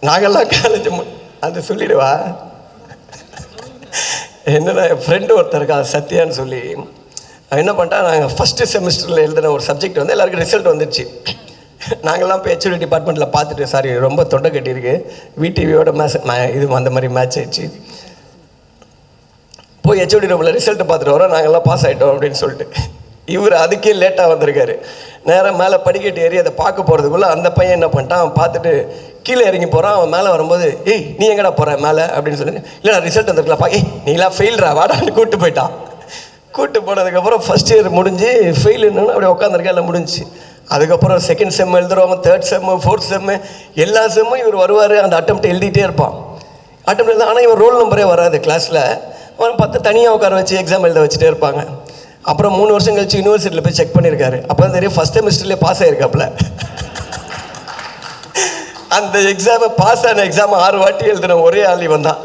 நாங்கள்லாம் காலேஜ் அது சொல்லிடுவா. என்னென்னா என் ஃப்ரெண்டு ஒருத்தர் இருக்கா சத்யான்னு சொல்லி, என்ன பண்ணிட்டா, நாங்கள் ஃபஸ்ட்டு செமஸ்டரில் எழுதின ஒரு சப்ஜெக்ட் வந்து எல்லாருக்கும் ரிசல்ட் வந்துடுச்சு. நாங்கள்லாம் இப்போ ஹெச்ஓடி டிபார்ட்மெண்ட்டில் பார்த்துட்டு, சாரி ரொம்ப தொண்டை கட்டியிருக்கு, விடிவியோட இது அந்த மாதிரி மேட்ச் ஆயிடுச்சு. போய் ஹெச்ஓடி ரூமில் ரிசல்ட்டு பார்த்துட்டு வரோம், நாங்கள்லாம் பாஸ் ஆகிட்டோம் அப்படின்னு சொல்லிட்டு. இவர் அதுக்கே லேட்டாக வந்திருக்காரு. நேராக மேலே படிக்கட்டு ஏறி அதை பார்க்க போகிறதுக்குள்ளே அந்த பையன் என்ன பண்ணிட்டான், அவன் பார்த்துட்டு கீழே இறங்கி போகிறான். அவன் மேலே வரும்போது, ஏய் நீ எங்கடா போகிற மேலே அப்படின்னு சொல்லி, இல்லை நான் ரிசல்ட் வந்துருக்கலாம்ப்பா, ஏய் நீலாம் ஃபெயில்ரா வாடான்னு கூப்பிட்டு போயிட்டான். கூப்பிட்டு போனதுக்கப்புறம் ஃபஸ்ட் இயர் முடிஞ்சு ஃபெயிலுன்னு அப்படியே உட்காந்துருக்கா, எல்லாம் முடிஞ்சு. அதுக்கப்புறம் second sem எழுதுறவங்க, third sem, fourth sem, எல்லா செம்மும் இவர் வருவார், அந்த அட்டெம்ப்ட் எழுதிட்டே இருப்பான். அட்டெம்ப்ட் எழுத, ஆனால் இவன் ரோல் நம்பரே வராது கிளாஸில். அவன் 10 தனியாக உட்கார வச்சு எக்ஸாம் எழுத வச்சுட்டே இருப்பாங்க. அப்புறம் 3 வருஷம் கழிச்சு யூனிவர்சிட்டியில் போய் செக் பண்ணியிருக்காரு. அப்போ தான் தெரியும் ஃபஸ்ட் செமஸ்டர்லேயே பாஸ் ஆகிருக்காப்புல. அந்த எக்ஸாமை பாஸ் ஆன எக்ஸாம் 6 வாட்டி எழுதின ஒரே ஆள் இவன் தான்.